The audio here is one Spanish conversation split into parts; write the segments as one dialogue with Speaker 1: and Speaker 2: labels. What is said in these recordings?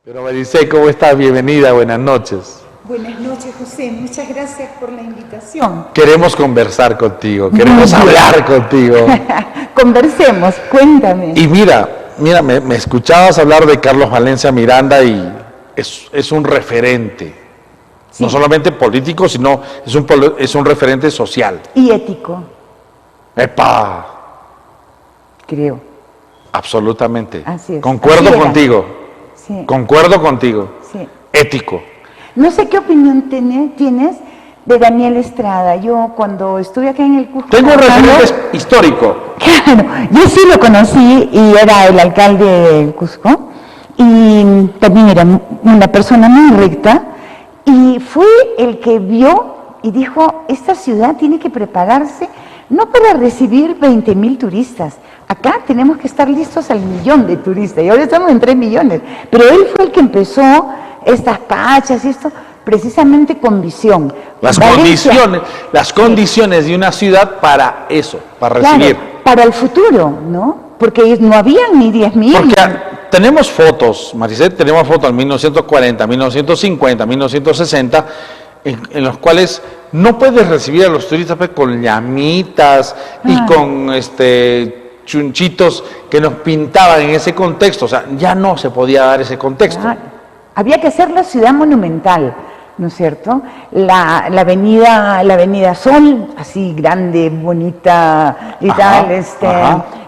Speaker 1: Pero Maricé, ¿cómo estás? Bienvenida, buenas noches.
Speaker 2: Buenas noches, José. Muchas gracias por la invitación.
Speaker 1: Queremos conversar contigo, queremos hablar contigo.
Speaker 2: Conversemos, cuéntame.
Speaker 1: Y mira, me escuchabas hablar de Carlos Valencia Miranda y es un referente, sí. No solamente político, sino es un referente social.
Speaker 2: Y ético.
Speaker 1: ¡Epa!
Speaker 2: Creo.
Speaker 1: Absolutamente.
Speaker 2: Así es.
Speaker 1: Concuerdo
Speaker 2: Así
Speaker 1: contigo.
Speaker 2: Sí.
Speaker 1: Concuerdo contigo.
Speaker 2: Sí.
Speaker 1: Ético.
Speaker 2: No sé qué opinión tienes de Daniel Estrada. Yo cuando estuve acá en el Cusco...
Speaker 1: Tengo un referente histórico.
Speaker 2: Claro, yo sí lo conocí y era el alcalde del Cusco. Y también era una persona muy recta. Y fue el que vio y dijo, esta ciudad tiene que prepararse no para recibir 20.000 turistas. Acá tenemos que estar listos al 1.000.000 de turistas, y ahora estamos en 3 millones. Pero él fue el que empezó estas pachas y esto, precisamente con visión.
Speaker 1: Las condiciones de una ciudad para eso, para recibir.
Speaker 2: Claro, para el futuro, ¿no? Porque no habían ni 10.000.
Speaker 1: Porque tenemos fotos, Maricet, tenemos fotos en 1940, 1950, 1960, en los cuales no puedes recibir a los turistas pues, con llamitas y con chunchitos que nos pintaban en ese contexto. O sea, ya no se podía dar ese contexto.
Speaker 2: Había que hacer la ciudad monumental, ¿no es cierto? La avenida Sol, así grande, bonita y tal,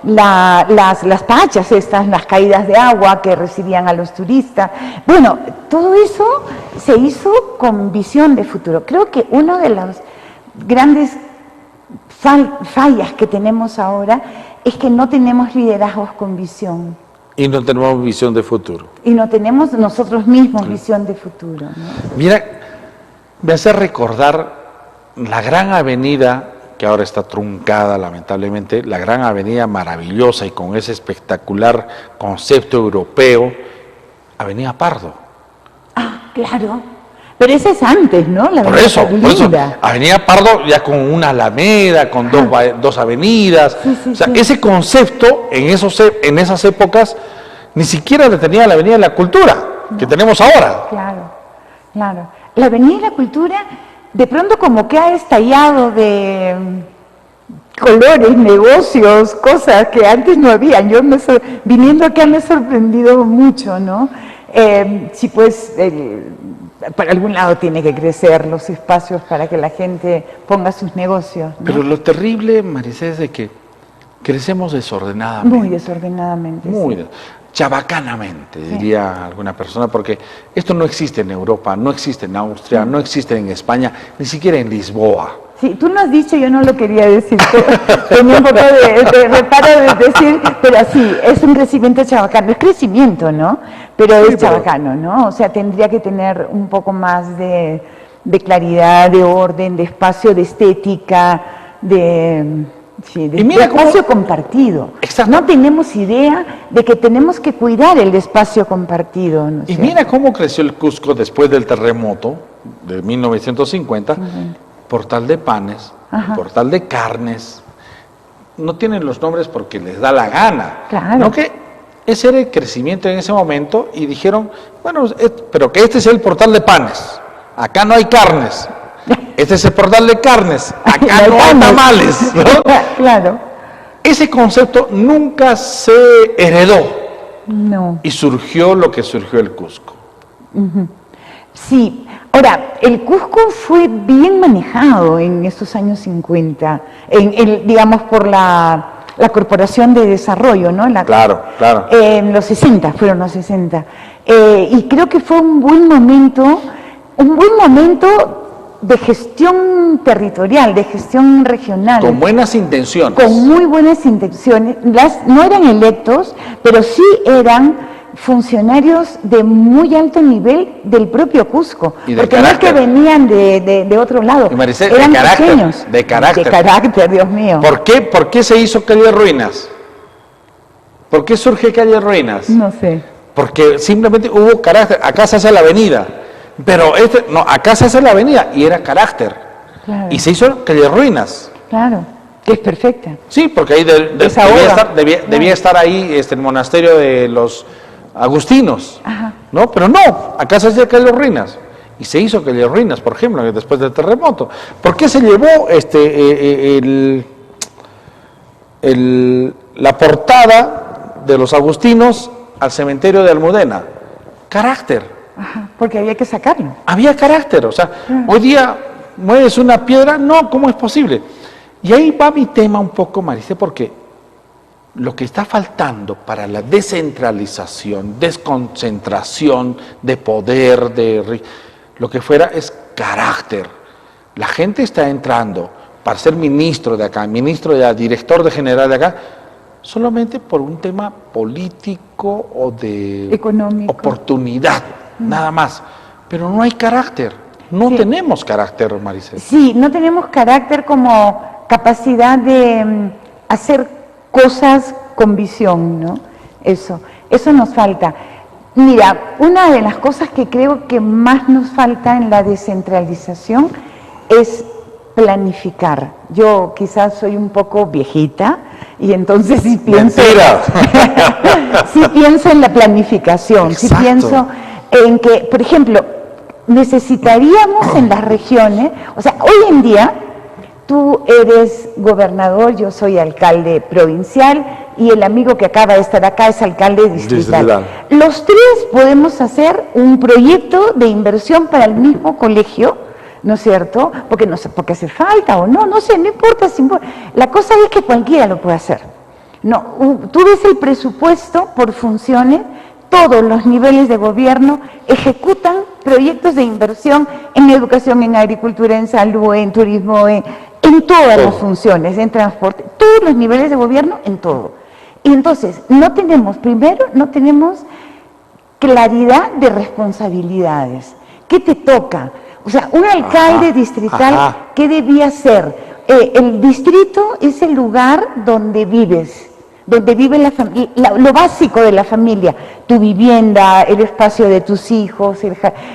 Speaker 2: las pachas estas, las caídas de agua que recibían a los turistas. Bueno, todo eso se hizo con visión de futuro. Creo que una de las grandes fallas que tenemos ahora es que no tenemos liderazgos con visión.
Speaker 1: Y no tenemos visión de futuro.
Speaker 2: Y no tenemos nosotros mismos visión de futuro, ¿no?
Speaker 1: Mira, me hace recordar la gran avenida, que ahora está truncada lamentablemente, la gran avenida maravillosa y con ese espectacular concepto europeo, Avenida Pardo.
Speaker 2: Ah, claro. Pero ese es antes, ¿no?
Speaker 1: Por eso, Avenida Pardo ya con una alameda, con dos avenidas.
Speaker 2: Sí,
Speaker 1: o sea, ese concepto en esas épocas ni siquiera le tenía la Avenida de la Cultura que tenemos ahora.
Speaker 2: Claro, claro. La Avenida de la Cultura de pronto como que ha estallado de colores, negocios, cosas que antes no habían. Yo viniendo acá me he sorprendido mucho, ¿no? Sí, pues... para algún lado tiene que crecer los espacios para que la gente ponga sus negocios, ¿no?
Speaker 1: Pero lo terrible, Maricé, es de que crecemos desordenadamente.
Speaker 2: Muy desordenadamente.
Speaker 1: Muy chabacanamente, diría alguna persona, porque esto no existe en Europa, no existe en Austria, no existe en España, ni siquiera en Lisboa.
Speaker 2: Sí, tú lo has dicho, yo no lo quería decir, tenía un poco de reparo de decir, pero sí, es un crecimiento chabacano, es crecimiento, ¿no? Pero es chabacano, ¿no? O sea, tendría que tener un poco más de claridad, de orden, de espacio, de estética, de espacio compartido.
Speaker 1: Exacto.
Speaker 2: No tenemos idea de que tenemos que cuidar el espacio compartido, ¿no?
Speaker 1: Y mira cómo creció el Cusco después del terremoto de 1950, Portal de Panes, Portal de Carnes, no tienen los nombres porque les da la gana,
Speaker 2: claro.
Speaker 1: ¿no? Que ese era el crecimiento en ese momento y dijeron, bueno, pero que este es el Portal de Panes, acá no hay carnes, este es el Portal de Carnes, acá no hay tamales, ¿no?
Speaker 2: Claro.
Speaker 1: Ese concepto nunca se heredó,
Speaker 2: no.
Speaker 1: Y surgió lo que surgió el Cusco.
Speaker 2: Sí. Ahora, el Cusco fue bien manejado en estos años 50, digamos por la Corporación de Desarrollo, ¿no?
Speaker 1: Claro.
Speaker 2: En los 60, fueron los 60. Y creo que fue un buen momento de gestión territorial, de gestión regional.
Speaker 1: Con buenas intenciones.
Speaker 2: Con muy buenas intenciones. No eran electos, pero sí eran funcionarios de muy alto nivel del propio Cusco, porque no es que venían de otro lado,
Speaker 1: Maricé,
Speaker 2: eran pequeños.
Speaker 1: De carácter,
Speaker 2: Dios mío.
Speaker 1: ¿Por qué se hizo Calle Ruinas? ¿Por qué surge Calle Ruinas?
Speaker 2: No sé.
Speaker 1: Porque simplemente hubo carácter, acá se hace la avenida, pero acá se hace la avenida y era carácter, claro. Y se hizo Calle Ruinas.
Speaker 2: Claro, que es perfecta.
Speaker 1: Sí, porque ahí debía estar ahí el monasterio de los agustinos, ¿no? Pero no, acá se hacía Cayo Ruinas. Y se hizo Cayo Ruinas, por ejemplo, después del terremoto. ¿Por qué se llevó la portada de los agustinos al cementerio de Almudena? Carácter.
Speaker 2: Ajá, porque había que sacarlo.
Speaker 1: Había carácter, o sea, hoy día mueves una piedra, no, ¿cómo es posible? Y ahí va mi tema un poco, Maricé, porque lo que está faltando para la descentralización, desconcentración de poder, lo que fuera, es carácter. La gente está entrando para ser ministro de acá, ministro de allá, director de general de acá, solamente por un tema político o de
Speaker 2: económico,
Speaker 1: oportunidad, nada más. Pero no hay carácter, no tenemos carácter, Maricel.
Speaker 2: Sí, no tenemos carácter como capacidad de hacer cosas con visión, ¿no? Eso nos falta. Mira, una de las cosas que creo que más nos falta en la descentralización es planificar. Yo quizás soy un poco viejita y entonces sí pienso, sí pienso en la planificación, sí pienso en que, por ejemplo, necesitaríamos en las regiones, o sea, hoy en día tú eres gobernador, yo soy alcalde provincial y el amigo que acaba de estar acá es alcalde distrital. Los tres podemos hacer un proyecto de inversión para el mismo colegio, ¿no es cierto? Porque no sé, porque hace falta o no sé, no importa. La cosa es que cualquiera lo puede hacer. No, tú ves el presupuesto por funciones, todos los niveles de gobierno ejecutan proyectos de inversión en educación, en agricultura, en salud, en turismo, en todas las funciones, en transporte, todos los niveles de gobierno, en todo. Y entonces, no tenemos claridad de responsabilidades. ¿Qué te toca? O sea, un alcalde distrital, ¿qué debía ser? El distrito es el lugar donde vives, donde vive la familia, lo básico de la familia, tu vivienda, el espacio de tus hijos,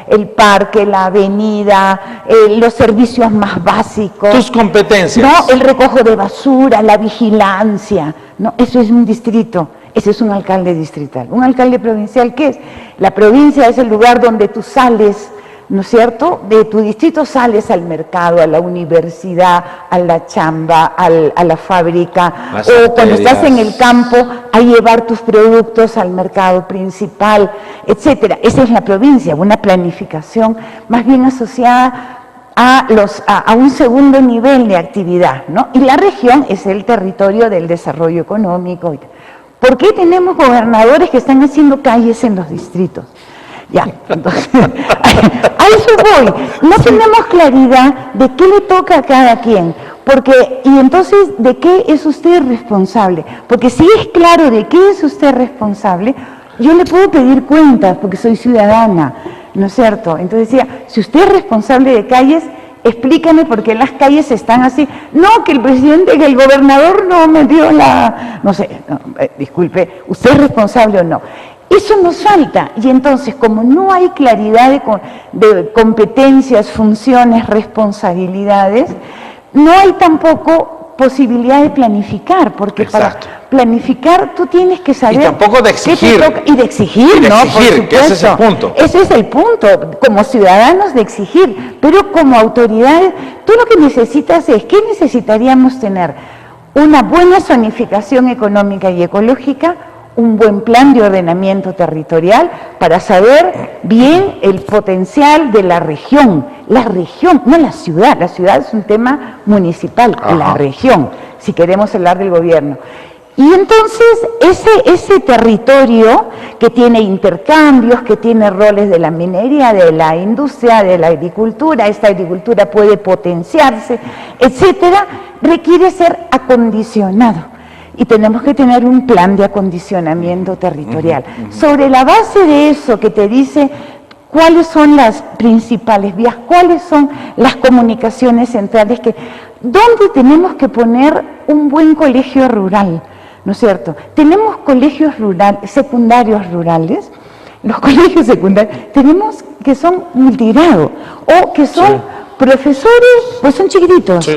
Speaker 2: el parque, la avenida, los servicios más básicos.
Speaker 1: Tus competencias.
Speaker 2: No, el recojo de basura, la vigilancia, no, eso es un distrito, ese es un alcalde distrital. Un alcalde provincial, ¿qué es? La provincia es el lugar donde tú sales, ¿no es cierto? De tu distrito sales al mercado, a la universidad, a la chamba, a la fábrica, o cuando estás en el campo, a llevar tus productos al mercado principal, etcétera. Esa es la provincia, una planificación más bien asociada a un segundo nivel de actividad, ¿no? Y la región es el territorio del desarrollo económico. ¿Por qué tenemos gobernadores que están haciendo calles en los distritos? Ya, entonces, a eso voy. No tenemos claridad de qué le toca a cada quien, y entonces, ¿de qué es usted responsable? Porque si es claro de qué es usted responsable, yo le puedo pedir cuentas, porque soy ciudadana, ¿no es cierto? Entonces decía, si usted es responsable de calles, explícame por qué las calles están así. No, que el presidente, que el gobernador no me dio no sé, disculpe, ¿usted es responsable o no? Eso nos falta, y entonces como no hay claridad de competencias, funciones, responsabilidades, no hay tampoco posibilidad de planificar, porque para planificar tú tienes que saber...
Speaker 1: Y tampoco de exigir.
Speaker 2: Y de exigir, ¿no? Por supuesto.
Speaker 1: Que ese es el punto.
Speaker 2: Ese es el punto, como ciudadanos de exigir, pero como autoridades, tú lo que necesitas es, ¿qué necesitaríamos tener? Una buena zonificación económica y ecológica, un buen plan de ordenamiento territorial para saber bien el potencial de la región, no la ciudad es un tema municipal, la región, si queremos hablar del gobierno. Y entonces ese territorio que tiene intercambios, que tiene roles de la minería, de la industria, de la agricultura, esta agricultura puede potenciarse, etcétera, requiere ser acondicionado. Y tenemos que tener un plan de acondicionamiento territorial. Sobre la base de eso que te dice cuáles son las principales vías, cuáles son las comunicaciones centrales, ¿dónde tenemos que poner un buen colegio rural? ¿No es cierto? Tenemos colegios secundarios rurales, los colegios secundarios, tenemos que son multigrado, o que son... Profesores, pues son chiquititos.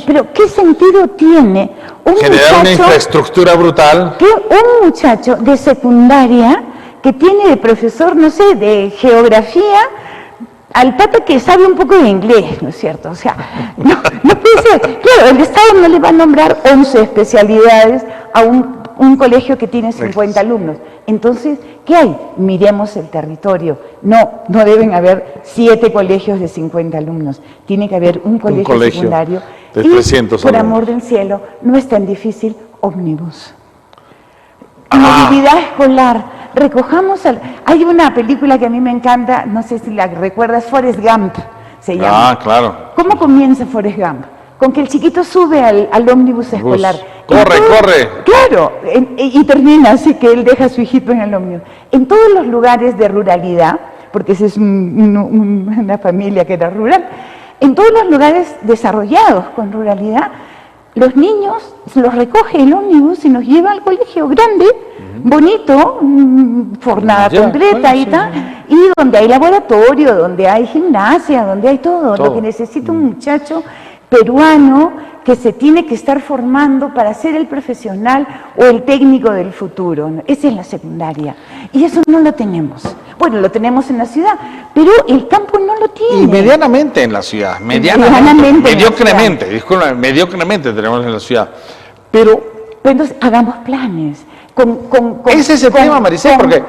Speaker 2: Pero ¿qué sentido tiene
Speaker 1: generar una infraestructura brutal?
Speaker 2: Que un muchacho de secundaria que tiene de profesor, no sé, de geografía, al pata que sabe un poco de inglés, ¿no es cierto? O sea, no puede ser. Claro, el Estado no le va a nombrar 11 especialidades a un colegio que tiene 50 alumnos. Entonces, ¿qué hay? Miremos el territorio. No deben haber 7 colegios de 50 alumnos. Tiene que haber un colegio secundario.
Speaker 1: De 300
Speaker 2: por
Speaker 1: alumnos.
Speaker 2: amor del cielo, no es tan difícil, ómnibus. Movilidad escolar. Recojamos hay una película que a mí me encanta, no sé si la recuerdas, Forrest Gump se llama.
Speaker 1: Ah, claro.
Speaker 2: ¿Cómo comienza Forrest Gump? Con que el chiquito sube al ómnibus escolar.
Speaker 1: Corre, corre.
Speaker 2: Claro, y termina así que él deja a su hijito en el ómnibus. En todos los lugares de ruralidad, porque esa es una familia que era rural, en todos los lugares desarrollados con ruralidad, los niños los recoge el ómnibus y nos lleva al colegio grande, bonito, jornada completa y tal, y donde hay laboratorio, donde hay gimnasia, donde hay todo. Lo que necesita un muchacho peruano que se tiene que estar formando para ser el profesional o el técnico del futuro. Esa es la secundaria. Y eso no lo tenemos. Bueno, lo tenemos en la ciudad, pero el campo no lo tiene.
Speaker 1: Y medianamente en la ciudad, mediocremente, disculpa, mediocremente tenemos en la ciudad. Pero
Speaker 2: entonces, hagamos planes.
Speaker 1: Ese es el tema, Maricel, porque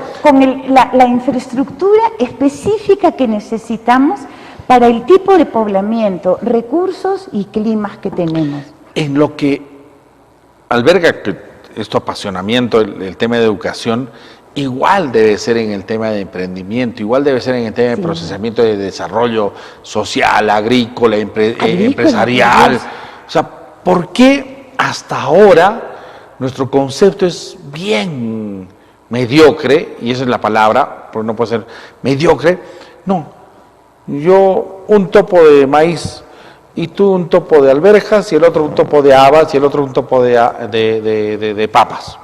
Speaker 2: la infraestructura específica que necesitamos para el tipo de poblamiento, recursos y climas que tenemos.
Speaker 1: En lo que alberga este apasionamiento, el tema de educación, igual debe ser en el tema de emprendimiento, igual debe ser en el tema de procesamiento de desarrollo social, agrícola, empresarial. O sea, ¿por qué hasta ahora nuestro concepto es bien mediocre? Y esa es la palabra, porque no puede ser mediocre. No, yo un topo de maíz y tú un topo de alberjas y el otro un topo de habas y el otro un topo de papas.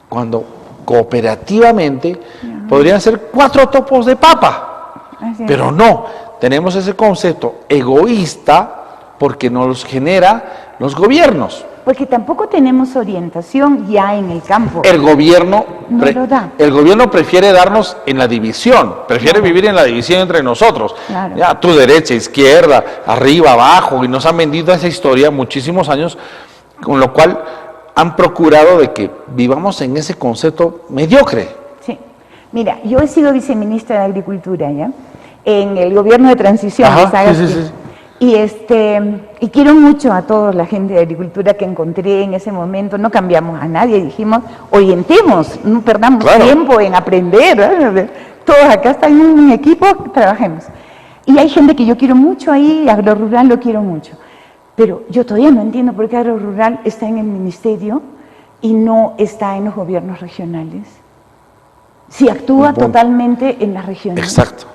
Speaker 1: Cuando cooperativamente podrían ser 4 topos de papa, pero no, tenemos ese concepto egoísta porque nos genera los gobiernos.
Speaker 2: Porque tampoco tenemos orientación ya en el campo.
Speaker 1: El gobierno
Speaker 2: no lo da.
Speaker 1: El gobierno prefiere darnos en la división, prefiere vivir en la división entre nosotros.
Speaker 2: Claro.
Speaker 1: Ya, tu derecha, izquierda, arriba, abajo, y nos han vendido esa historia muchísimos años, con lo cual han procurado de que vivamos en ese concepto mediocre.
Speaker 2: Sí. Mira, yo he sido viceministra de Agricultura, ¿ya? En el gobierno de transición.
Speaker 1: Sí.
Speaker 2: Y quiero mucho a toda la gente de Agricultura que encontré en ese momento. No cambiamos a nadie, dijimos, orientemos, no perdamos tiempo en aprender, ¿verdad? Todos acá están en un equipo, trabajemos. Y hay gente que yo quiero mucho ahí, Agrorural lo quiero mucho. Pero yo todavía no entiendo por qué Agrorural está en el ministerio y no está en los gobiernos regionales. Si actúa totalmente en las regiones.
Speaker 1: Exacto.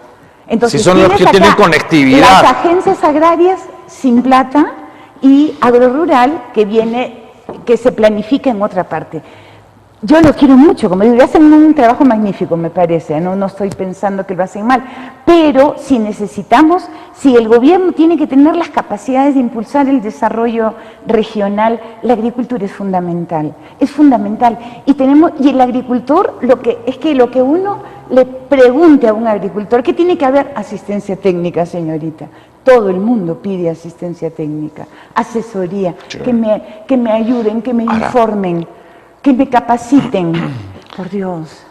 Speaker 2: Entonces,
Speaker 1: si son los que tienen conectividad.
Speaker 2: Las agencias agrarias sin plata y Agrorural que se planifica en otra parte. Yo lo quiero mucho, como digo, hacen un trabajo magnífico, me parece, no estoy pensando que lo hacen mal, pero si el gobierno tiene que tener las capacidades de impulsar el desarrollo regional, la agricultura es fundamental, y el agricultor, lo que uno le pregunte a un agricultor, ¿qué tiene que haber? Asistencia técnica, señorita. Todo el mundo pide asistencia técnica, asesoría, que me ayuden, que me informen, que me capaciten, por Dios.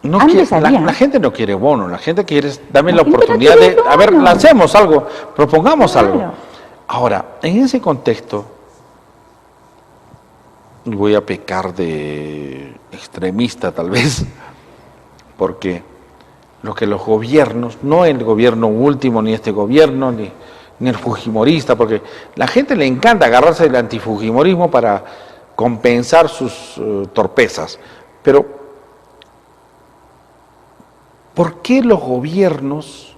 Speaker 1: La gente no quiere bono, la gente quiere, dame la oportunidad de, a ver, lancemos algo, propongamos algo. Ahora, en ese contexto, voy a pecar de extremista tal vez, porque lo que los gobiernos, no el gobierno último, ni este gobierno, ni el fujimorista, porque la gente le encanta agarrarse del antifujimorismo para compensar sus torpezas, pero ¿por qué los gobiernos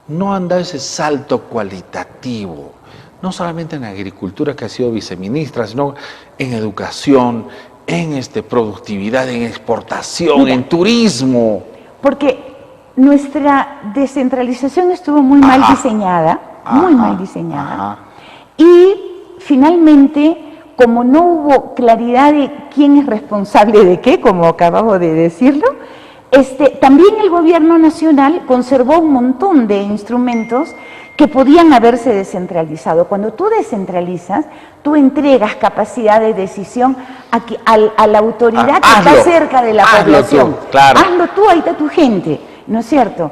Speaker 1: no han dado ese salto cualitativo? No solamente en agricultura, que ha sido viceministra, sino en educación, en productividad, en exportación, en turismo.
Speaker 2: Porque nuestra descentralización estuvo muy mal diseñada, y finalmente, como no hubo claridad de quién es responsable de qué, como acabamos de decirlo, También el gobierno nacional conservó un montón de instrumentos que podían haberse descentralizado. Cuando tú descentralizas, tú entregas capacidad de decisión a la autoridad que está cerca de la población.
Speaker 1: Tú, claro.
Speaker 2: Hazlo tú, ahí está tu gente, ¿no es cierto?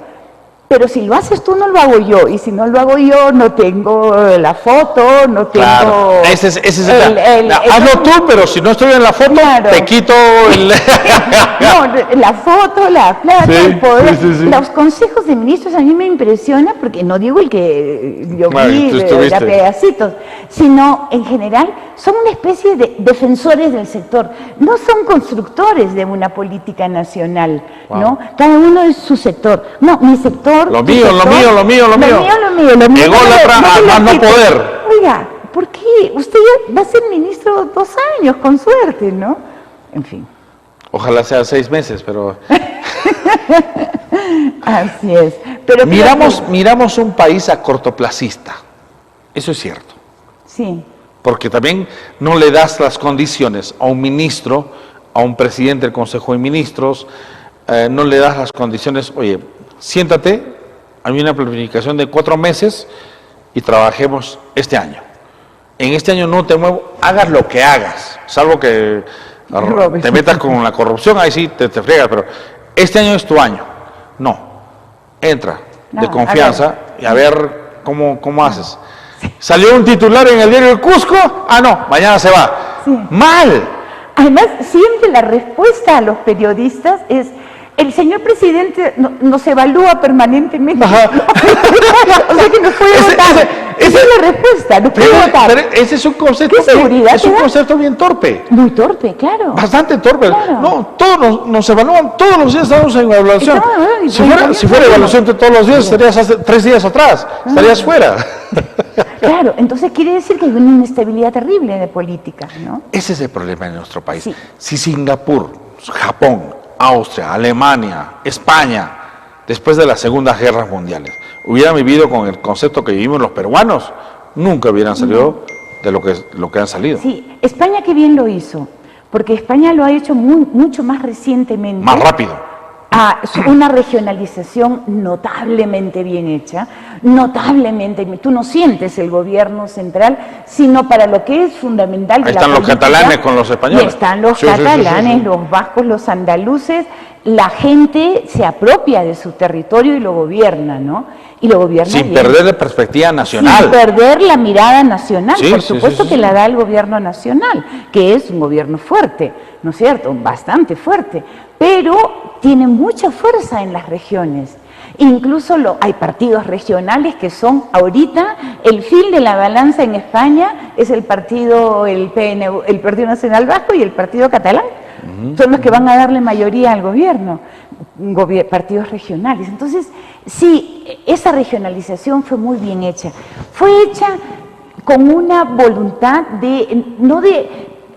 Speaker 2: Pero si lo haces tú, no lo hago yo. Y si no lo hago yo, no tengo la foto, no tengo...
Speaker 1: Claro, ese es hazlo tú, pero si no estoy en la foto, claro, te quito el...
Speaker 2: No, la foto, la plata, sí, el poder. Sí, sí, sí. Los consejos de ministros a mí me impresionan, porque no digo el que yo vi de a pedacitos, sino en general son una especie de defensores del sector. No son constructores de una política nacional, ¿no? Cada uno es su sector. No, mi sector...
Speaker 1: Lo mío. Ególatra a no poder.
Speaker 2: Oiga, ¿por qué? Usted ya va a ser ministro 2 años, con suerte, ¿no? En fin.
Speaker 1: Ojalá sea 6 meses, pero...
Speaker 2: Así es. Pero
Speaker 1: miramos un país a cortoplacista. Eso es cierto.
Speaker 2: Sí.
Speaker 1: Porque también no le das las condiciones a un ministro, a un presidente del Consejo de Ministros, no le das las condiciones, oye, siéntate, hay una planificación de 4 meses y trabajemos este año. En este año no te muevo, hagas lo que hagas, salvo que te metas con la corrupción, ahí sí te friegas, pero este año es tu año. No, entra de confianza y a ver cómo haces. Salió un titular en el diario El Cusco, no, mañana se va.
Speaker 2: Sí.
Speaker 1: ¡Mal!
Speaker 2: Además, siempre la respuesta a los periodistas es: el señor presidente nos evalúa permanentemente. O sea que nos puede votar. Esa es la respuesta, nos puede votar.
Speaker 1: Pero ese es un concepto, concepto bien torpe.
Speaker 2: Muy torpe, claro.
Speaker 1: Bastante torpe.
Speaker 2: Claro.
Speaker 1: No, todos nos evalúan, todos los días estamos en evaluación. Si fuera evaluación de todos los días, estarías hace 3 días atrás, estarías fuera.
Speaker 2: Claro, entonces quiere decir que hay una inestabilidad terrible de política, ¿no?
Speaker 1: Ese es el problema en nuestro país.
Speaker 2: Sí.
Speaker 1: Si Singapur, Japón, Austria, Alemania, España, después de las Segundas Guerras Mundiales, hubieran vivido con el concepto que vivimos los peruanos, nunca hubieran salido de lo que han salido.
Speaker 2: Sí, España qué bien lo hizo, porque España lo ha hecho mucho más recientemente.
Speaker 1: Más rápido.
Speaker 2: Una regionalización notablemente bien hecha, notablemente, tú no sientes el gobierno central, sino para lo que es fundamental.
Speaker 1: Ahí están los catalanes con los españoles.
Speaker 2: Y están los catalanes, los vascos, los andaluces, la gente se apropia de su territorio y lo gobierna, ¿no? Y lo gobierna
Speaker 1: sin
Speaker 2: bien.
Speaker 1: perder la perspectiva nacional.
Speaker 2: Sin perder la mirada nacional,
Speaker 1: Sí,
Speaker 2: por
Speaker 1: sí,
Speaker 2: supuesto
Speaker 1: sí,
Speaker 2: que la da el gobierno nacional, que es un gobierno fuerte, ¿no es cierto? Bastante fuerte, pero tiene mucha fuerza en las regiones. Incluso hay partidos regionales que son ahorita el fil de la balanza en España es el Partido Nacional Vasco y el Partido Catalán. Son los que van a darle mayoría al gobierno, partidos regionales. Entonces, sí, esa regionalización fue muy bien hecha. Fue hecha con una voluntad no de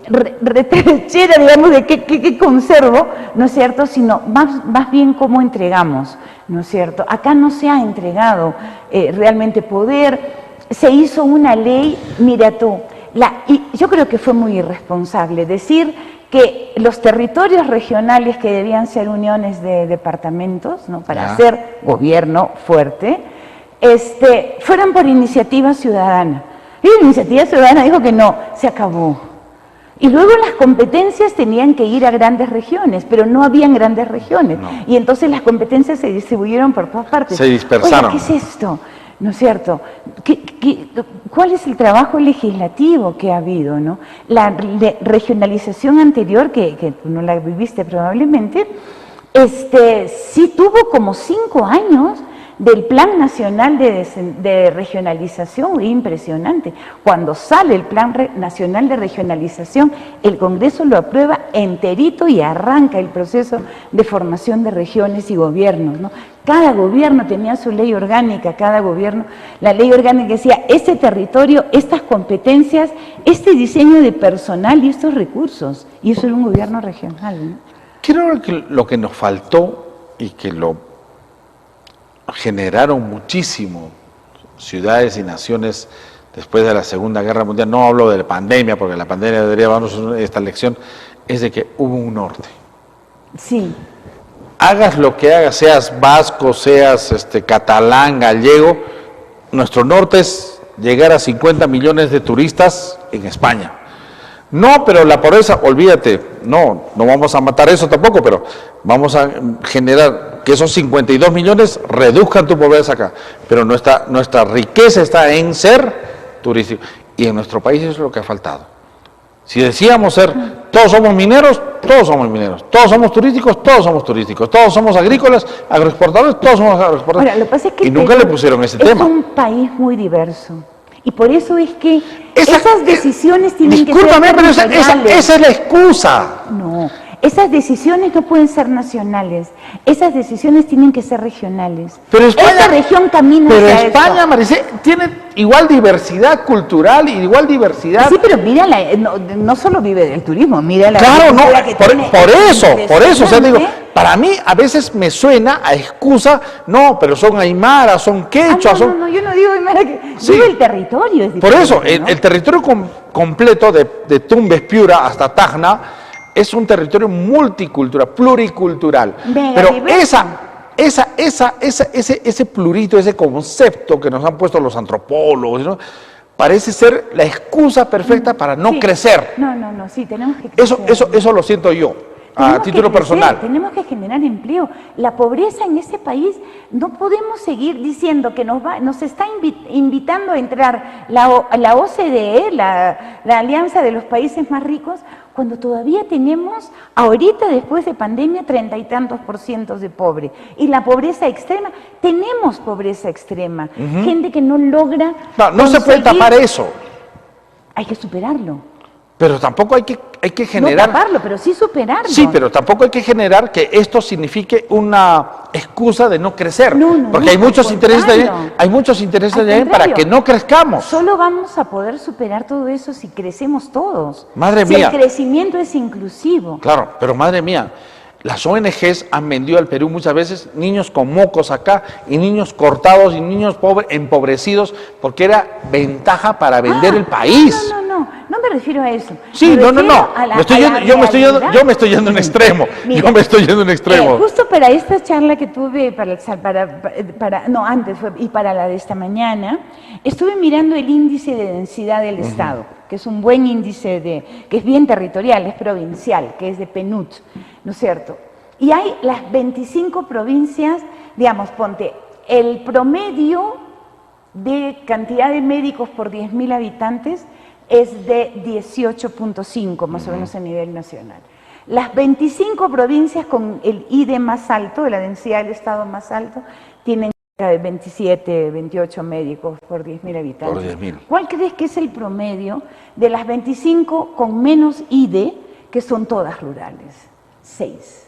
Speaker 2: retrechera, digamos, de que conservo, ¿no es cierto?, sino más bien cómo entregamos, ¿no es cierto? Acá no se ha entregado realmente poder, se hizo una ley, mira tú, y yo creo que fue muy irresponsable decir que los territorios regionales que debían ser uniones de departamentos, ¿no?, para hacer gobierno fuerte, fueran por iniciativa ciudadana. Y la iniciativa ciudadana dijo que no, se acabó. Y luego las competencias tenían que ir a grandes regiones, pero no habían grandes regiones. No. Y entonces las competencias se distribuyeron por todas partes.
Speaker 1: Se dispersaron.
Speaker 2: Oiga, ¿qué es esto? ¿No es cierto? ¿Cuál es el trabajo legislativo que ha habido, no? La regionalización anterior, que tú no la viviste probablemente, sí tuvo como 5 años del Plan Nacional de Regionalización, impresionante. Cuando sale el Plan Nacional de Regionalización, el Congreso lo aprueba enterito y arranca el proceso de formación de regiones y gobiernos, ¿no? Cada gobierno tenía su ley orgánica, cada gobierno, la ley orgánica decía, este territorio, estas competencias, este diseño de personal y estos recursos, y eso era un gobierno regional, ¿no?
Speaker 1: Creo que lo que nos faltó y que lo generaron muchísimo ciudades y naciones después de la Segunda Guerra Mundial, no hablo de la pandemia, porque la pandemia debería darnos esta lección, es de que hubo un norte.
Speaker 2: Sí.
Speaker 1: hagas lo que hagas, seas vasco, seas catalán, gallego, nuestro norte es llegar a 50 millones de turistas en España. No, pero la pobreza, olvídate, no vamos a matar eso tampoco, pero vamos a generar que esos 52 millones reduzcan tu pobreza acá. Pero nuestra riqueza está en ser turístico. Y en nuestro país eso es lo que ha faltado. Si decíamos todos somos mineros, todos somos mineros, todos somos turísticos, todos somos turísticos, todos somos agrícolas, agroexportadores, todos somos agroexportadores.
Speaker 2: Ahora, lo que pasa es que
Speaker 1: y nunca le pusieron ese tema.
Speaker 2: Es un país muy diverso. Y por eso es que esas decisiones tienen que ser
Speaker 1: pero esa
Speaker 2: territoriales.
Speaker 1: es la excusa.
Speaker 2: No, esas decisiones no pueden ser nacionales. Esas decisiones tienen que ser regionales.
Speaker 1: Pero España,
Speaker 2: esa región camina
Speaker 1: pero
Speaker 2: hacia
Speaker 1: España,
Speaker 2: eso.
Speaker 1: Maricé, tiene igual diversidad cultural y igual diversidad.
Speaker 2: Sí, pero mira, no solo vive del turismo, mira la
Speaker 1: Claro, no,
Speaker 2: agricultura que tiene,
Speaker 1: por eso, o sea, digo,
Speaker 2: impresionante.
Speaker 1: para mí a veces me suena a excusa, no, pero son aymaras, son quechuas,
Speaker 2: no, yo no digo que
Speaker 1: Sí.
Speaker 2: vive el territorio. Es
Speaker 1: Por eso,
Speaker 2: diferente, ¿no?
Speaker 1: el territorio completo de Tumbes, Piura hasta Tacna es un territorio multicultural, pluricultural.
Speaker 2: Mega
Speaker 1: Pero
Speaker 2: diverso.
Speaker 1: ese plurito, ese concepto que nos han puesto los antropólogos, ¿no? Parece ser la excusa perfecta para no
Speaker 2: Sí.
Speaker 1: crecer.
Speaker 2: No, sí, tenemos que crecer.
Speaker 1: Eso lo siento yo, a
Speaker 2: Tenemos
Speaker 1: título
Speaker 2: que crecer,
Speaker 1: personal.
Speaker 2: tenemos que generar empleo. La pobreza en ese país, no podemos seguir diciendo que nos está invitando a entrar la OCDE, la Alianza de los Países Más Ricos, cuando todavía tenemos, ahorita después de pandemia, 30 y tantos % de pobre. Y la pobreza extrema, tenemos pobreza extrema. Gente que no logra
Speaker 1: No se puede
Speaker 2: conseguir-
Speaker 1: tapar eso,
Speaker 2: Hay que superarlo.
Speaker 1: pero tampoco hay que generar...
Speaker 2: No taparlo, pero sí superarlo.
Speaker 1: Sí, pero tampoco hay que generar que esto signifique una excusa de no crecer,
Speaker 2: No,
Speaker 1: porque hay
Speaker 2: al
Speaker 1: muchos intereses
Speaker 2: contrario.
Speaker 1: hay muchos intereses
Speaker 2: Al
Speaker 1: para
Speaker 2: contrario.
Speaker 1: que no crezcamos.
Speaker 2: Solo vamos a poder superar todo eso si crecemos todos.
Speaker 1: Madre
Speaker 2: si
Speaker 1: mía.
Speaker 2: el crecimiento es inclusivo.
Speaker 1: Claro, pero madre mía, las ONGs han vendido al Perú muchas veces niños con mocos acá y niños cortados y niños pobres, empobrecidos, porque era ventaja para vender el país.
Speaker 2: No me refiero a eso.
Speaker 1: Sí,
Speaker 2: Me
Speaker 1: no.
Speaker 2: refiero a la-
Speaker 1: Me estoy
Speaker 2: a la
Speaker 1: yendo- yo me estoy yendo a un
Speaker 2: realidad.
Speaker 1: extremo.
Speaker 2: Mira,
Speaker 1: Yo me estoy yendo a un extremo.
Speaker 2: Justo para esta charla que tuve, y para la de esta mañana, estuve mirando el índice de densidad del Estado, que es un buen índice que es bien territorial, es provincial, que es de PNUD, ¿no es cierto? Y hay las 25 provincias, digamos, ponte, el promedio de cantidad de médicos por 10.000 habitantes es de 18.5, más o menos a nivel nacional. Las 25 provincias con el IDE más alto, la densidad del Estado más alto, tienen cerca de 27, 28 médicos por 10.000 habitantes.
Speaker 1: Por 10.000.
Speaker 2: ¿Cuál crees que es el promedio de las 25 con menos IDE, que son todas rurales? 6.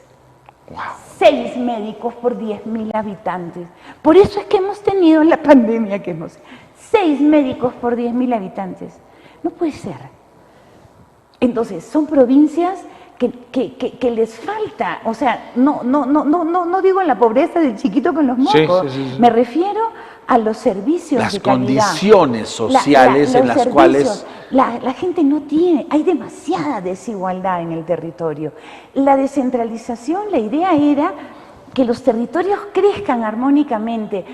Speaker 1: Wow.
Speaker 2: 6 médicos por 10.000 habitantes. Por eso es que hemos tenido la pandemia que hemos... 6 médicos por 10.000 habitantes. No puede ser. Entonces, son provincias que les falta, o sea, no digo la pobreza del chiquito con los mocos,
Speaker 1: Sí.
Speaker 2: me refiero a los servicios
Speaker 1: Las
Speaker 2: de calidad.
Speaker 1: condiciones sociales en las cuales...
Speaker 2: La gente no tiene, hay demasiada desigualdad en el territorio. La descentralización, la idea era que los territorios crezcan armónicamente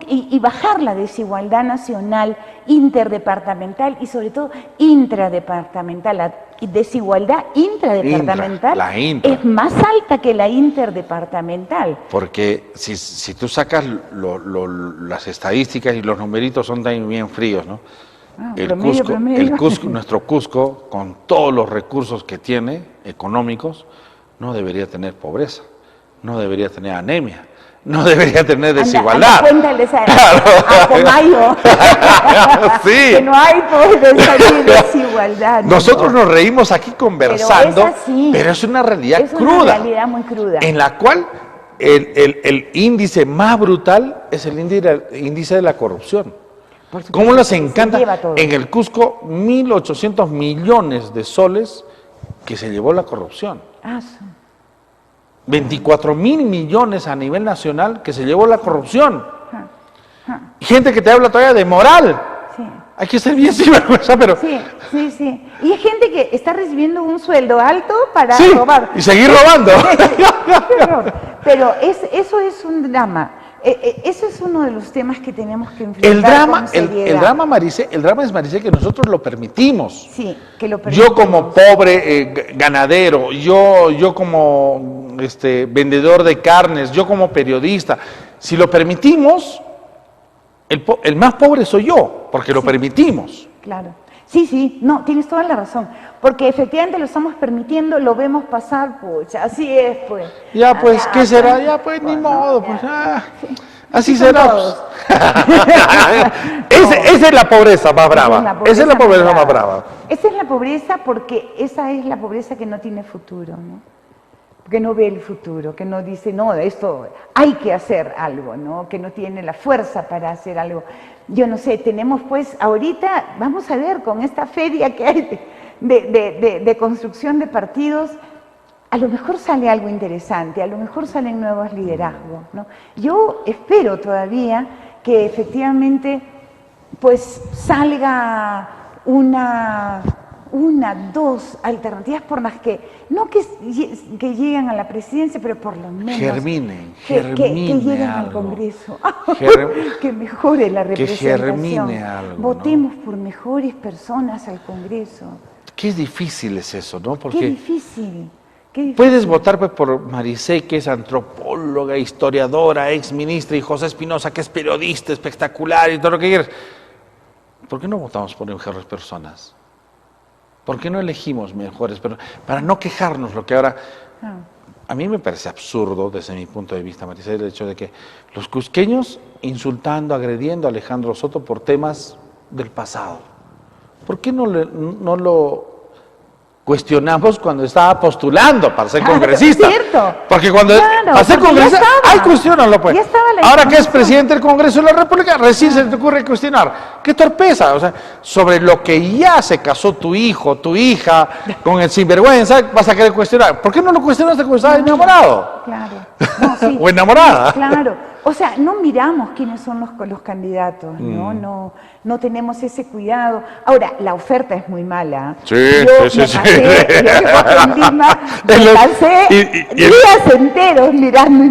Speaker 2: y bajar la desigualdad nacional, interdepartamental y sobre todo intradepartamental. La desigualdad intradepartamental
Speaker 1: La intra.
Speaker 2: es más alta que la interdepartamental.
Speaker 1: Porque si tú sacas las estadísticas y los numeritos son también bien fríos, ¿no?
Speaker 2: Promedio.
Speaker 1: Nuestro Cusco, con todos los recursos que tiene económicos, no debería tener pobreza, no debería tener anemia, no debería tener desigualdad.
Speaker 2: Anda, cuéntales a Pomayo
Speaker 1: Sí.
Speaker 2: que no hay pobreza ni desigualdad.
Speaker 1: Nosotros nos reímos aquí conversando,
Speaker 2: Pero es así.
Speaker 1: pero es una realidad
Speaker 2: Es
Speaker 1: cruda.
Speaker 2: una realidad muy cruda.
Speaker 1: En la cual el índice más brutal es el índice de la corrupción.
Speaker 2: Por supuesto,
Speaker 1: ¿Cómo les
Speaker 2: se
Speaker 1: encanta?
Speaker 2: lleva todo.
Speaker 1: En el Cusco, 1.800 millones de soles que se llevó la corrupción. 24.000 millones a nivel nacional que se llevó la corrupción. Y gente que te habla todavía de moral.
Speaker 2: Sí.
Speaker 1: Hay que ser bien sinvergüenza, pero...
Speaker 2: Sí. Y hay gente que está recibiendo un sueldo alto para
Speaker 1: Sí,
Speaker 2: robar.
Speaker 1: y seguir robando.
Speaker 2: horror. Pero eso es un drama. Eso es uno de los temas que tenemos que enfrentar con seriedad.
Speaker 1: El drama, Maricé, que nosotros lo permitimos.
Speaker 2: Sí, que lo permitimos.
Speaker 1: Yo como pobre ganadero, yo como vendedor de carnes, yo como periodista, si lo permitimos, el más pobre soy yo, porque lo permitimos.
Speaker 2: Claro. Sí, no, tienes toda la razón, porque efectivamente lo estamos permitiendo, lo vemos pasar, pues, así es, pues.
Speaker 1: Ya, pues, ¿qué será? Ya, pues, ni modo, pues, así será. Esa es la pobreza más brava, esa es la pobreza más brava.
Speaker 2: Esa es la pobreza porque esa es la pobreza que no tiene futuro, ¿no? Que no ve el futuro, que no dice, no, esto hay que hacer algo, ¿no? Que no tiene la fuerza para hacer algo. Yo no sé, tenemos pues ahorita, vamos a ver con esta feria que hay de construcción de partidos, a lo mejor sale algo interesante, a lo mejor salen nuevos liderazgos, ¿no? Yo espero todavía que efectivamente pues salga dos alternativas por las que, no que lleguen a la presidencia, pero por lo menos
Speaker 1: germinen
Speaker 2: que lleguen
Speaker 1: algo.
Speaker 2: al Congreso, que mejore la representación,
Speaker 1: que germine algo,
Speaker 2: votemos
Speaker 1: ¿no?
Speaker 2: por mejores personas al Congreso.
Speaker 1: Qué difícil es eso, ¿no? Porque
Speaker 2: qué difícil.
Speaker 1: Puedes votar pues, por Maricé, que es antropóloga, historiadora, ex ministra, y José Espinosa, que es periodista espectacular y todo lo que quieras. ¿Por qué no votamos por mejores personas? ¿Por qué no elegimos mejores personas? Para no quejarnos lo que ahora... A mí me parece absurdo, desde mi punto de vista, Maricé, el hecho de que los cusqueños insultando, agrediendo a Alejandro Soto por temas del pasado. ¿Por qué no lo cuestionamos cuando estaba postulando para ser congresista?
Speaker 2: Cierto.
Speaker 1: Porque cuando para ser congresista, cuestiónalo pues. Ahora que es presidente del Congreso de la República, recién se te ocurre cuestionar. ¡Qué torpeza! O sea, sobre lo que ya se casó tu hijo, tu hija, con el sinvergüenza, vas a querer cuestionar. ¿Por qué no lo cuestionaste cuando estabas enamorado?
Speaker 2: Claro. No, sí.
Speaker 1: O enamorada.
Speaker 2: Claro. O sea, no miramos quiénes son los candidatos, ¿no? No tenemos ese cuidado. Ahora, la oferta es muy mala.
Speaker 1: Sí,
Speaker 2: yo me pasé días enteros mirando.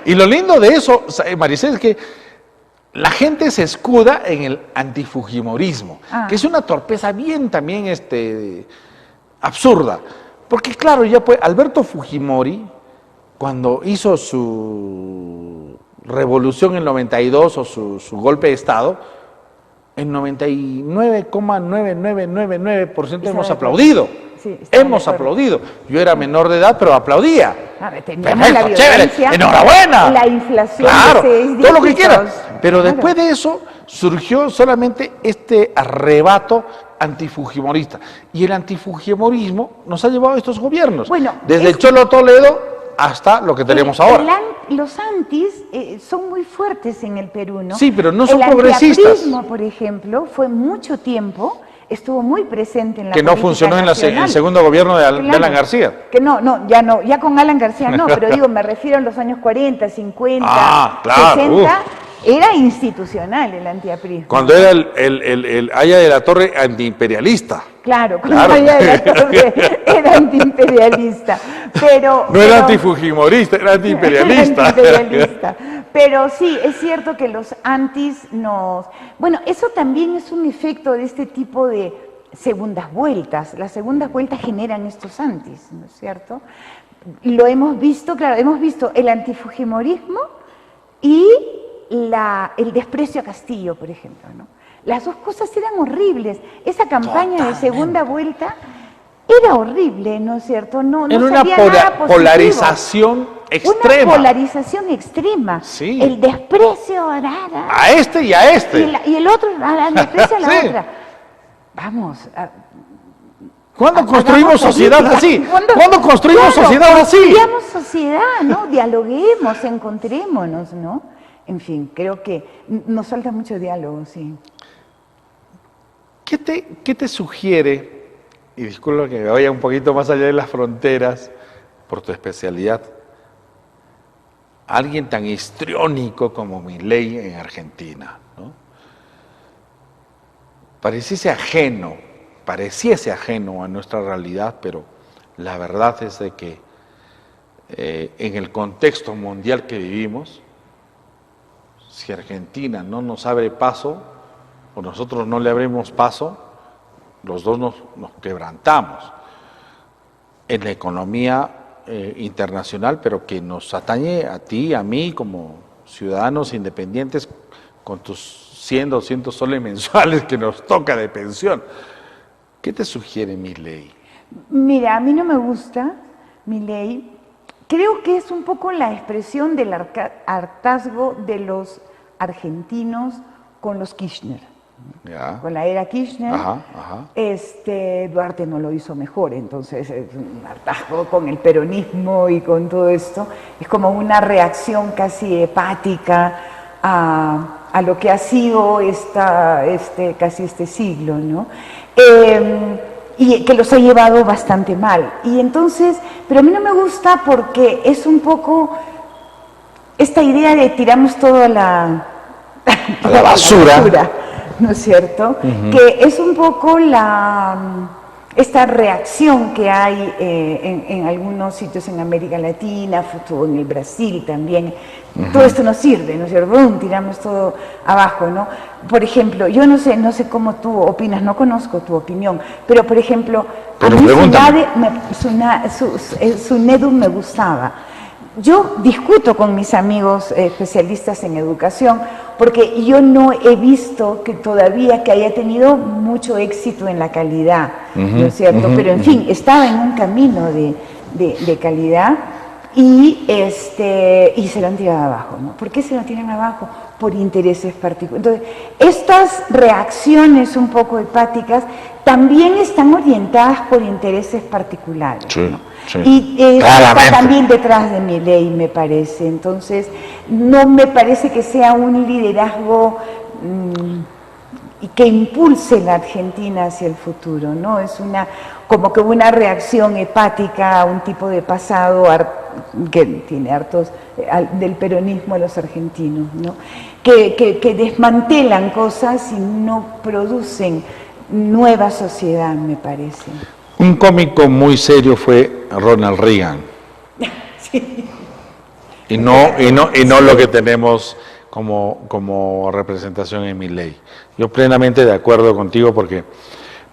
Speaker 1: Y lo lindo de eso, Maricé, es que la gente se escuda en el antifujimorismo, que es una torpeza bien también absurda. Porque claro, ya pues Alberto Fujimori, cuando hizo su revolución en el 92 o su golpe de Estado, en 99,9999% hemos aplaudido. Sí, hemos aplaudido. Yo era menor de edad, pero aplaudía.
Speaker 2: Teníamos la violencia,
Speaker 1: chévere, enhorabuena.
Speaker 2: La inflación,
Speaker 1: claro, todo lo que quieras. Pero
Speaker 2: claro.
Speaker 1: Después de eso surgió solamente este arrebato antifujimorista. Y el antifujimorismo nos ha llevado a estos gobiernos.
Speaker 2: Bueno,
Speaker 1: desde el Cholo Toledo hasta lo que tenemos ahora.
Speaker 2: Los antis son muy fuertes en el Perú, ¿no?
Speaker 1: Sí, pero no son progresistas.
Speaker 2: El antiaprismo, por ejemplo, fue mucho tiempo, estuvo muy presente en la política
Speaker 1: que no funcionó en el segundo gobierno de Alan García.
Speaker 2: Que ya con Alan García no, pero digo, me refiero a los años 40, 50,
Speaker 1: claro,
Speaker 2: 60, era institucional el antiaprismo.
Speaker 1: Cuando era el Haya de la Torre antiimperialista.
Speaker 2: Claro, cuando Haya de la Torre era antiimperialista.
Speaker 1: No era antifujimorista, era antiimperialista.
Speaker 2: Pero sí, es cierto que los antis nos... Bueno, eso también es un efecto de este tipo de segundas vueltas. Las segundas vueltas generan estos antis, ¿no es cierto? Lo hemos visto, claro, hemos visto el antifujimorismo y el desprecio a Castillo, por ejemplo, ¿no? Las dos cosas eran horribles. Esa campaña de segunda vuelta era horrible, ¿no es cierto?
Speaker 1: Era una polarización extrema.
Speaker 2: Una polarización extrema.
Speaker 1: Sí.
Speaker 2: El desprecio
Speaker 1: a este y a este.
Speaker 2: Y el otro desprecio a la otra. Vamos.
Speaker 1: ¿Cuándo construimos sociedad así? ¿Cuándo construimos sociedad así?
Speaker 2: Construyamos sociedad, ¿no? Dialoguemos, encontrémonos, ¿no? En fin, creo que nos falta mucho diálogo, sí.
Speaker 1: ¿Qué te sugiere, y disculpa que me vaya un poquito más allá de las fronteras, por tu especialidad, alguien tan histriónico como Milei en Argentina, ¿no? Pareciese ajeno a nuestra realidad, pero la verdad es de que en el contexto mundial que vivimos, si Argentina no nos abre paso o nosotros no le abrimos paso, los dos nos quebrantamos en la economía internacional, pero que nos atañe a ti y a mí como ciudadanos independientes con tus 100, 200 soles mensuales que nos toca de pensión. ¿Qué te sugiere Milei?
Speaker 2: Mira, a mí no me gusta Milei. Creo que es un poco la expresión del hartazgo de los argentinos con los Kirchner.
Speaker 1: Ya.
Speaker 2: Con la era Kirchner.
Speaker 1: Ajá.
Speaker 2: Duarte no lo hizo mejor, entonces es un hartazgo con el peronismo y con todo esto. Es como una reacción casi hepática a lo que ha sido casi este siglo, ¿no? Y que los ha llevado bastante mal. Y entonces, pero a mí no me gusta porque es un poco esta idea de tiramos todo a la basura, ¿no es cierto? Que es un poco esta reacción que hay en algunos sitios en América Latina, en el Brasil también. Todo esto no sirve, ¿no es cierto? Tiramos todo abajo, ¿no? Por ejemplo, yo no sé cómo tú opinas, no conozco tu opinión, pero por ejemplo,
Speaker 1: pero
Speaker 2: a mí Sunedu me gustaba. Yo discuto con mis amigos especialistas en educación porque yo no he visto que todavía que haya tenido mucho éxito en la calidad, ¿no es cierto? Pero en fin, estaba en un camino de calidad y se lo han tirado abajo, ¿no? ¿Por qué se lo tiran abajo? Por intereses particulares. Entonces, estas reacciones un poco hepáticas también están orientadas por intereses particulares,
Speaker 1: sí,
Speaker 2: ¿no?
Speaker 1: Sí,
Speaker 2: y está también detrás de Milei, me parece. Entonces, no me parece que sea un liderazgo que impulse la Argentina hacia el futuro, ¿no? Es como que una reacción hepática a un tipo de pasado que tiene hartos del peronismo a los argentinos, ¿no? Que desmantelan cosas y no producen nueva sociedad, me parece.
Speaker 1: Un cómico muy serio fue Ronald Reagan.
Speaker 2: Sí.
Speaker 1: Y no lo que tenemos como representación en Milei. Yo plenamente de acuerdo contigo porque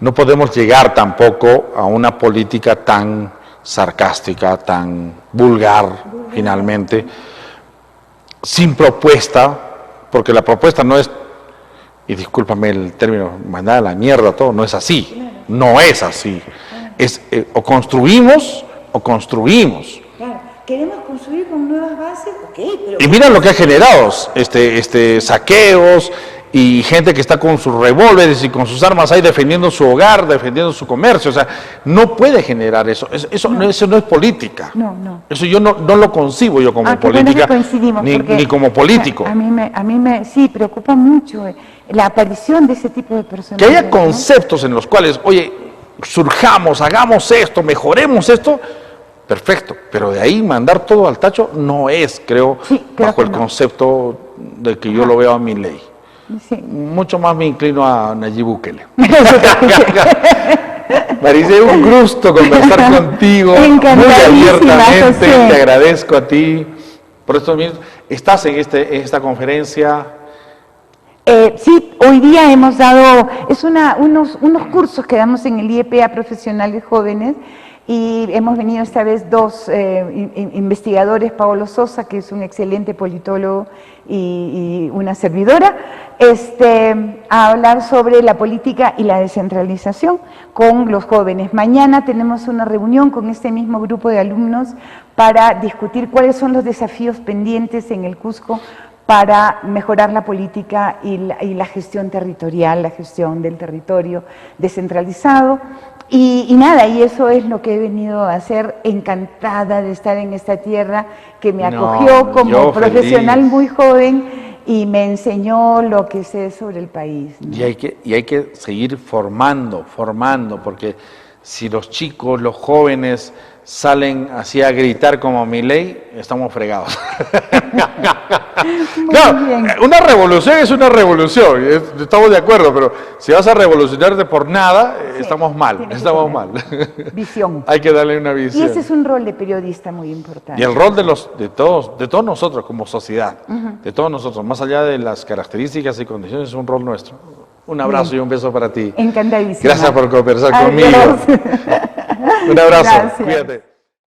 Speaker 1: no podemos llegar tampoco a una política tan sarcástica, tan vulgar finalmente, sin propuesta, porque la propuesta no es, y discúlpame el término, mandar a la mierda todo, no es así, no es así. Es o construimos o construimos.
Speaker 2: Claro, queremos construir con nuevas bases, okay, pero...
Speaker 1: Y mira lo que ha generado, saqueos y gente que está con sus revólveres y con sus armas ahí defendiendo su hogar, defendiendo su comercio. O sea, no puede generar eso. Eso no es política.
Speaker 2: No.
Speaker 1: Eso yo no lo concibo yo como política, ni como político.
Speaker 2: A mí me sí preocupa mucho la aparición de ese tipo de personas.
Speaker 1: Que haya conceptos en los cuales, oye, surjamos, hagamos esto, mejoremos esto, perfecto, pero de ahí mandar todo al tacho no es, creo bajo el concepto de que yo lo veo a Milei.
Speaker 2: Sí.
Speaker 1: Mucho más me inclino a Nayib Bukele. Maricé, un gusto conversar contigo muy abiertamente,
Speaker 2: José.
Speaker 1: Te agradezco a ti por estos minutos. ¿Estás en esta conferencia?
Speaker 2: Sí, hoy día hemos dado, unos cursos que damos en el IEP a profesionales jóvenes y hemos venido esta vez dos investigadores, Paolo Sosa, que es un excelente politólogo, y una servidora, a hablar sobre la política y la descentralización con los jóvenes. Mañana tenemos una reunión con este mismo grupo de alumnos para discutir cuáles son los desafíos pendientes en el Cusco para mejorar la política y la gestión territorial, la gestión del territorio descentralizado. Y nada, y eso es lo que he venido a hacer, encantada de estar en esta tierra que me acogió como profesional muy joven y me enseñó lo que sé sobre el país, ¿no?
Speaker 1: Y hay que seguir formando, porque si los chicos, los jóvenes salen así a gritar como Milei, estamos fregados.
Speaker 2: Muy
Speaker 1: Claro,
Speaker 2: bien.
Speaker 1: una revolución es una revolución, estamos de acuerdo, pero si vas a revolucionarte por nada, estamos mal,
Speaker 2: tiene que
Speaker 1: estamos
Speaker 2: tener
Speaker 1: mal.
Speaker 2: visión.
Speaker 1: Hay que darle una
Speaker 2: Y
Speaker 1: visión.
Speaker 2: ese es un rol de periodista muy importante.
Speaker 1: Y el rol de todos nosotros como sociedad, de todos nosotros, más allá de las características y condiciones, es un rol nuestro. Un abrazo y un beso para ti.
Speaker 2: Encantadísima.
Speaker 1: Gracias por conversar
Speaker 2: Adiós.
Speaker 1: conmigo. Un abrazo,
Speaker 2: Gracias.
Speaker 1: cuídate.